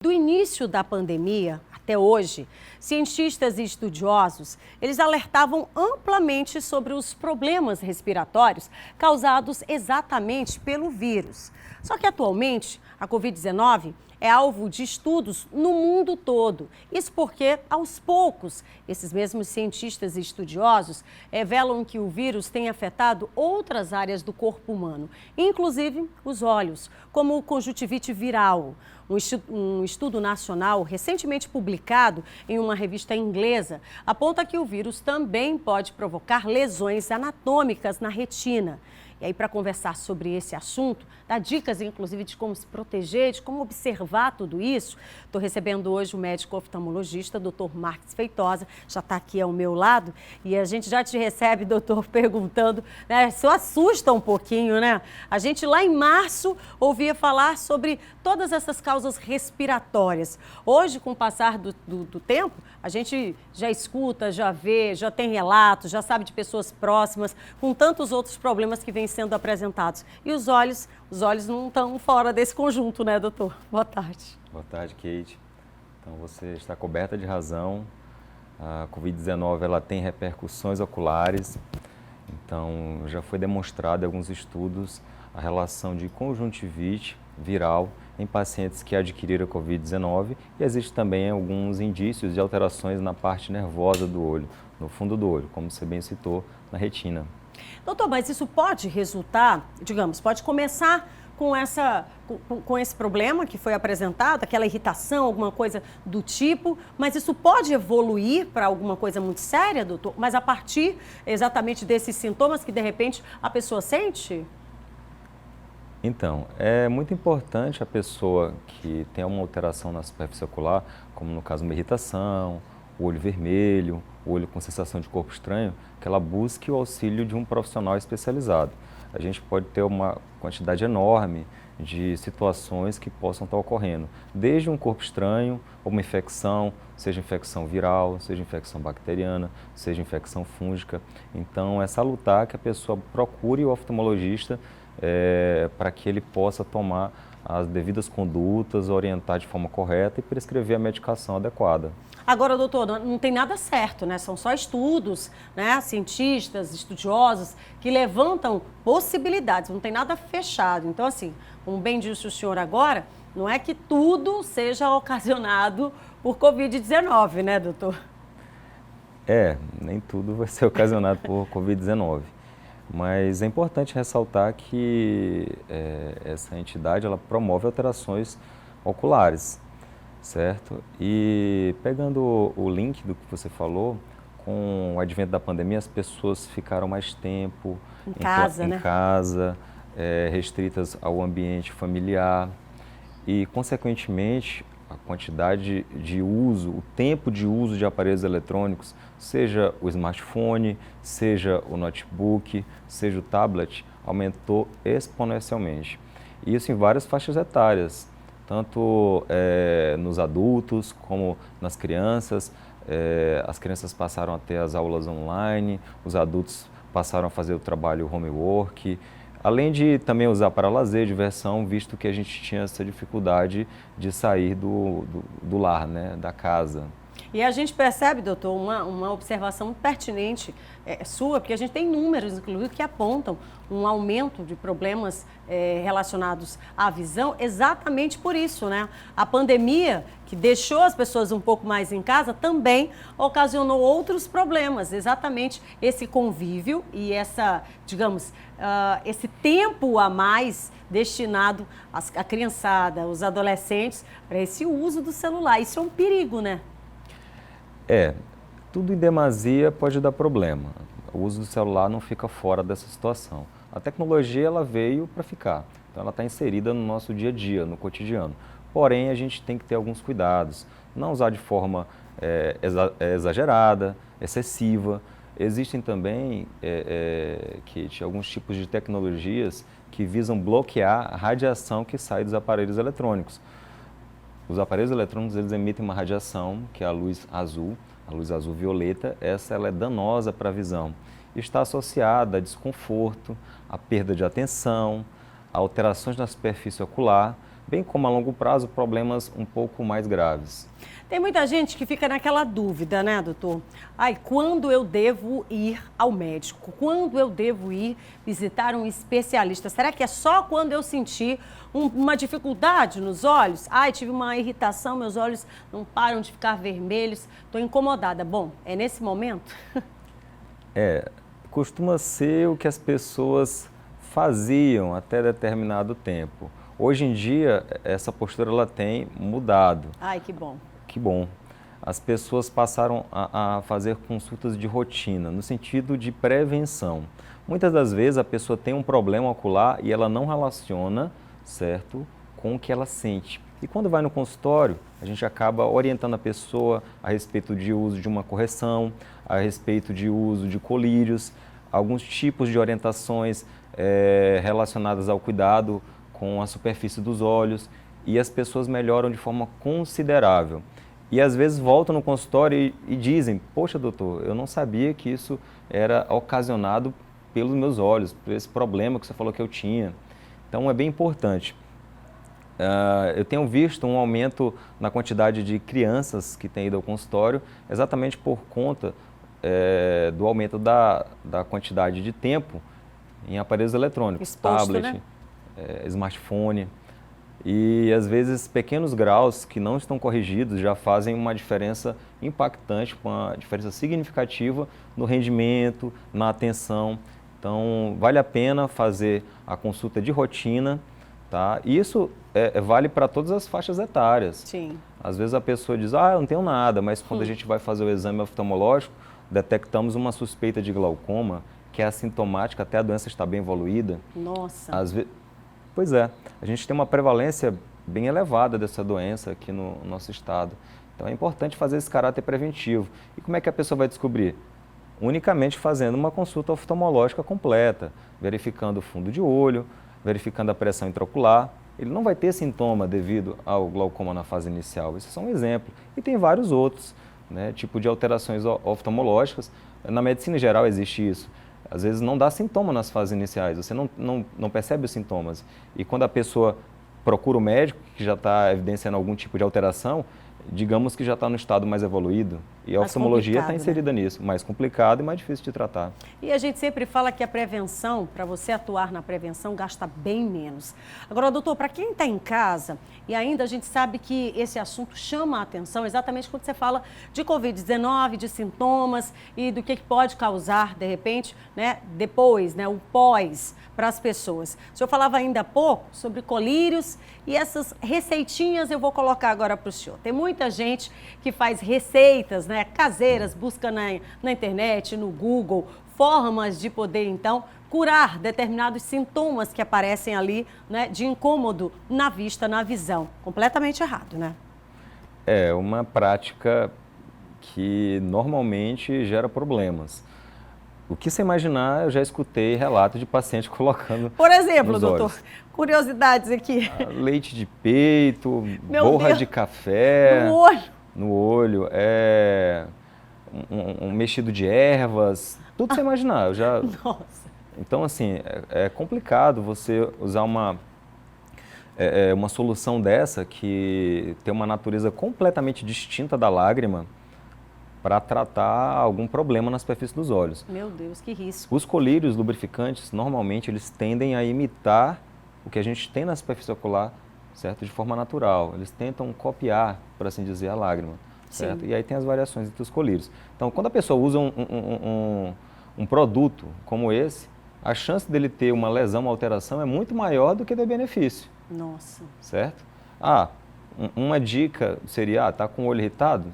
Do início da pandemia até hoje, cientistas e estudiosos, eles alertavam amplamente sobre os problemas respiratórios causados exatamente pelo vírus. Só que atualmente, a Covid-19 é alvo de estudos no mundo todo. Isso porque, aos poucos, esses mesmos cientistas e estudiosos revelam que o vírus tem afetado outras áreas do corpo humano, inclusive os olhos, como o conjuntivite viral. Um estudo nacional recentemente publicado em uma revista inglesa aponta que o vírus também pode provocar lesões anatômicas na retina. E aí, para conversar sobre esse assunto, dar dicas, inclusive, de como se proteger, de como observar tudo isso, estou recebendo hoje o médico oftalmologista, doutor Marques Feitosa, já está aqui ao meu lado, e a gente já te recebe, doutor, perguntando, né, isso assusta um pouquinho, né? A gente lá em março ouvia falar sobre todas essas causas respiratórias. Hoje, com o passar do tempo, a gente já escuta, já vê, já tem relatos, já sabe de pessoas próximas, com tantos outros problemas que vêm sendo apresentados. E os olhos não estão fora desse conjunto, né, doutor? Boa tarde. Boa tarde, Kate. Então, você está coberta de razão. A Covid-19 ela tem repercussões oculares. Então, já foi demonstrado em alguns estudos a relação de conjuntivite viral em pacientes que adquiriram a Covid-19 e existe também alguns indícios de alterações na parte nervosa do olho, no fundo do olho, como você bem citou, na retina. Doutor, mas isso pode resultar, digamos, pode começar com esse problema que foi apresentado, aquela irritação, alguma coisa do tipo, mas isso pode evoluir para alguma coisa muito séria, doutor? Mas a partir exatamente desses sintomas que de repente a pessoa sente? Então, é muito importante a pessoa que tem uma alteração na superfície ocular, como no caso uma irritação, o olho vermelho, o olho com sensação de corpo estranho, que ela busque o auxílio de um profissional especializado. A gente pode ter uma quantidade enorme de situações que possam estar ocorrendo, desde um corpo estranho, uma infecção, seja infecção viral, seja infecção bacteriana, seja infecção fúngica. Então, é salutar que a pessoa procure o oftalmologista para que ele possa tomar as devidas condutas, orientar de forma correta e prescrever a medicação adequada. Agora, doutor, não tem nada certo, né? São só estudos, né? Cientistas, estudiosos, que levantam possibilidades, não tem nada fechado. Então, assim, como bem disse o senhor agora, não é que tudo seja ocasionado por Covid-19, né, doutor? Nem tudo vai ser ocasionado por Covid-19. Mas é importante ressaltar que essa entidade ela promove alterações oculares, certo? E pegando o link do que você falou, com o advento da pandemia, as pessoas ficaram mais tempo em casa, né? Restritas ao ambiente familiar e, consequentemente, a quantidade de uso, o tempo de uso de aparelhos eletrônicos, seja o smartphone, seja o notebook, seja o tablet, aumentou exponencialmente. Isso em várias faixas etárias, tanto nos adultos como nas crianças. As crianças passaram a ter as aulas online, os adultos passaram a fazer o trabalho homework, além de também usar para lazer, diversão, visto que a gente tinha essa dificuldade de sair do lar, né, da casa. E a gente percebe, doutor, uma observação pertinente sua, porque a gente tem números, inclusive, que apontam um aumento de problemas relacionados à visão exatamente por isso, né? A pandemia, que deixou as pessoas um pouco mais em casa, também ocasionou outros problemas, exatamente esse convívio e essa, digamos, esse tempo a mais destinado à criançada, aos adolescentes, para esse uso do celular. Isso é um perigo, né? Tudo em demasia pode dar problema. O uso do celular não fica fora dessa situação. A tecnologia ela veio para ficar, então ela está inserida no nosso dia a dia, no cotidiano. Porém, a gente tem que ter alguns cuidados, não usar de forma exagerada, excessiva. Existem também, Kate, alguns tipos de tecnologias que visam bloquear a radiação que sai dos aparelhos eletrônicos. Os aparelhos eletrônicos eles emitem uma radiação, que é a luz azul violeta. Ela é danosa para a visão. Está associada a desconforto, a perda de atenção, a alterações na superfície ocular, bem como a longo prazo problemas um pouco mais graves. Tem muita gente que fica naquela dúvida, né, doutor? Ai, quando eu devo ir ao médico? Quando eu devo ir visitar um especialista? Será que é só quando eu sentir uma dificuldade nos olhos? Ai, tive uma irritação, meus olhos não param de ficar vermelhos, estou incomodada. Bom, é nesse momento? Costuma ser o que as pessoas faziam até determinado tempo. Hoje em dia, essa postura ela tem mudado. Ai, que bom. Que bom. As pessoas passaram a fazer consultas de rotina, no sentido de prevenção. Muitas das vezes a pessoa tem um problema ocular e ela não relaciona, certo, com o que ela sente. E quando vai no consultório, a gente acaba orientando a pessoa a respeito de uso de uma correção, a respeito de uso de colírios, alguns tipos de orientações relacionadas ao cuidado com a superfície dos olhos, e as pessoas melhoram de forma considerável. E às vezes voltam no consultório e dizem, poxa doutor, eu não sabia que isso era ocasionado pelos meus olhos, por esse problema que você falou que eu tinha. Então é bem importante. Eu tenho visto um aumento na quantidade de crianças que têm ido ao consultório, exatamente por conta do aumento da quantidade de tempo em aparelhos eletrônicos, Exposto, tablet, né? Smartphone. E às vezes pequenos graus que não estão corrigidos já fazem uma diferença impactante, uma diferença significativa no rendimento, na atenção. Então vale a pena fazer a consulta de rotina, tá? E isso vale para todas as faixas etárias. Sim. Às vezes a pessoa diz, eu não tenho nada, mas quando a gente vai fazer o exame oftalmológico, detectamos uma suspeita de glaucoma, que é assintomática até a doença estar bem evoluída. Nossa. Pois é, a gente tem uma prevalência bem elevada dessa doença aqui no nosso estado. Então é importante fazer esse caráter preventivo. E como é que a pessoa vai descobrir? Unicamente fazendo uma consulta oftalmológica completa, verificando o fundo de olho, verificando a pressão intraocular. Ele não vai ter sintoma devido ao glaucoma na fase inicial. Isso é só um exemplo. E tem vários outros, né, tipo de alterações oftalmológicas. Na medicina em geral existe isso. Às vezes não dá sintoma nas fases iniciais, você não percebe os sintomas. E quando a pessoa procura o médico, que já está evidenciando algum tipo de alteração, digamos que já está no estado mais evoluído. E a oftalmologia está inserida nisso, mais complicado e mais difícil de tratar. E a gente sempre fala que a prevenção, para você atuar na prevenção, gasta bem menos. Agora, doutor, para quem está em casa, e ainda a gente sabe que esse assunto chama a atenção exatamente quando você fala de Covid-19, de sintomas e do que pode causar, de repente, né, depois, né, o pós para as pessoas. O senhor falava ainda há pouco sobre colírios e essas receitinhas eu vou colocar agora para o senhor. Tem muita gente que faz receitas, né, caseiras, busca na internet, no Google, formas de poder, então, curar determinados sintomas que aparecem ali, né, de incômodo na vista, na visão. Completamente errado, né? É uma prática que normalmente gera problemas. O que você imaginar, eu já escutei relatos de paciente colocando. Por exemplo, nos doutor, olhos. Curiosidades aqui. Leite de peito, Meu borra Deus. de café. No olho. No olho, um mexido de ervas, tudo você imaginar. Nossa. Então, assim, é complicado você usar uma solução dessa que tem uma natureza completamente distinta da lágrima para tratar algum problema na superfície dos olhos. Meu Deus, que risco. Os colírios lubrificantes, normalmente, eles tendem a imitar o que a gente tem na superfície ocular, certo? De forma natural. Eles tentam copiar, por assim dizer, a lágrima, certo? Sim. E aí tem as variações entre os colírios. Então, quando a pessoa usa um produto como esse, a chance dele ter uma lesão, uma alteração é muito maior do que de benefício. Nossa. Certo? Uma dica seria, tá com o olho irritado?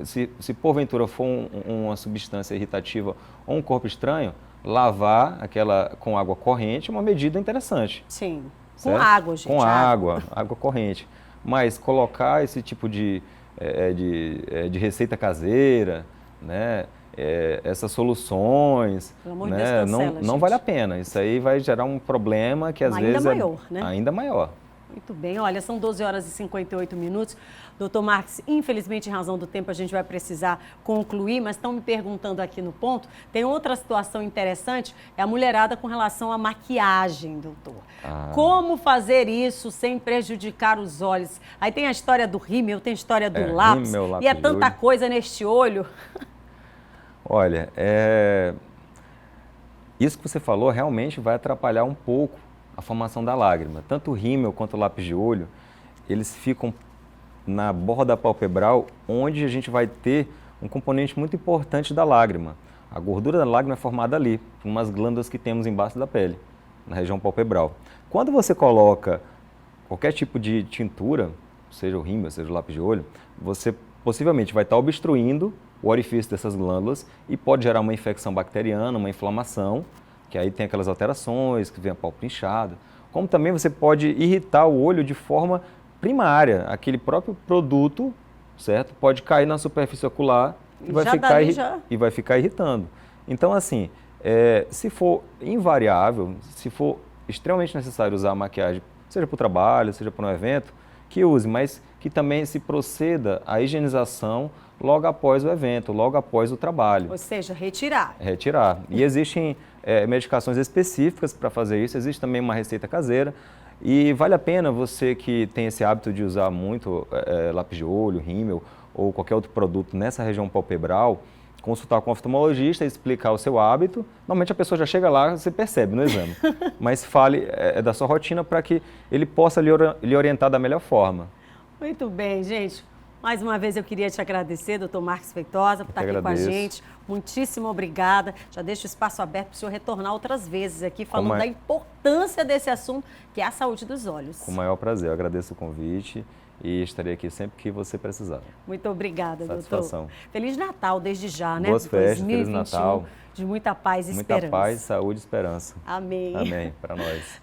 Se porventura for uma substância irritativa ou um corpo estranho, lavar aquela com água corrente é uma medida interessante. Sim. Certo? Com água, gente. Com água corrente. Mas colocar esse tipo de receita caseira, né? Essas soluções, Pelo amor de né? Deus, cancela, não gente. vale a pena. Isso aí vai gerar um problema que às vezes ainda maior, né? ainda maior. Muito bem, olha, são 12 horas e 58 minutos. Doutor Marques, infelizmente, em razão do tempo, a gente vai precisar concluir, mas estão me perguntando aqui no ponto. Tem outra situação interessante, é a mulherada com relação à maquiagem, doutor. Como fazer isso sem prejudicar os olhos? Aí tem a história do rímel, tem a história do lápis, e é tanta coisa neste olho. Olha, isso que você falou realmente vai atrapalhar um pouco a formação da lágrima. Tanto o rímel quanto o lápis de olho, eles ficam na borda palpebral, onde a gente vai ter um componente muito importante da lágrima. A gordura da lágrima é formada ali, por umas glândulas que temos embaixo da pele, na região palpebral. Quando você coloca qualquer tipo de tintura, seja o rímel, seja o lápis de olho, você possivelmente vai estar obstruindo o orifício dessas glândulas e pode gerar uma infecção bacteriana, uma inflamação, que aí tem aquelas alterações, que vem a pálpebra inchada. Como também você pode irritar o olho de forma primária. Aquele próprio produto, certo? Pode cair na superfície ocular e vai ficar irritando. Então, assim, se for invariável, se for extremamente necessário usar a maquiagem, seja para o trabalho, seja para um evento, que use, mas que também se proceda à higienização logo após o evento, logo após o trabalho. Ou seja, retirar. Retirar. E existem medicações específicas para fazer isso, existe também uma receita caseira. E vale a pena você que tem esse hábito de usar muito lápis de olho, rímel ou qualquer outro produto nessa região palpebral, consultar com o oftalmologista, explicar o seu hábito. Normalmente a pessoa já chega lá, você percebe no exame. Mas fale da sua rotina para que ele possa lhe orientar da melhor forma. Muito bem, gente. Mais uma vez eu queria te agradecer, doutor Marques Feitosa, por estar aqui com a gente. Muitíssimo obrigada. Já deixo o espaço aberto para o senhor retornar outras vezes aqui, falando da importância desse assunto, que é a saúde dos olhos. Com o maior prazer. Eu agradeço o convite e estarei aqui sempre que você precisar. Muito obrigada, Satisfação. Doutor. Feliz Natal desde já, né? Boas festas, Feliz Natal. De muita paz e esperança. Muita paz, saúde e esperança. Amém. Amém, para nós.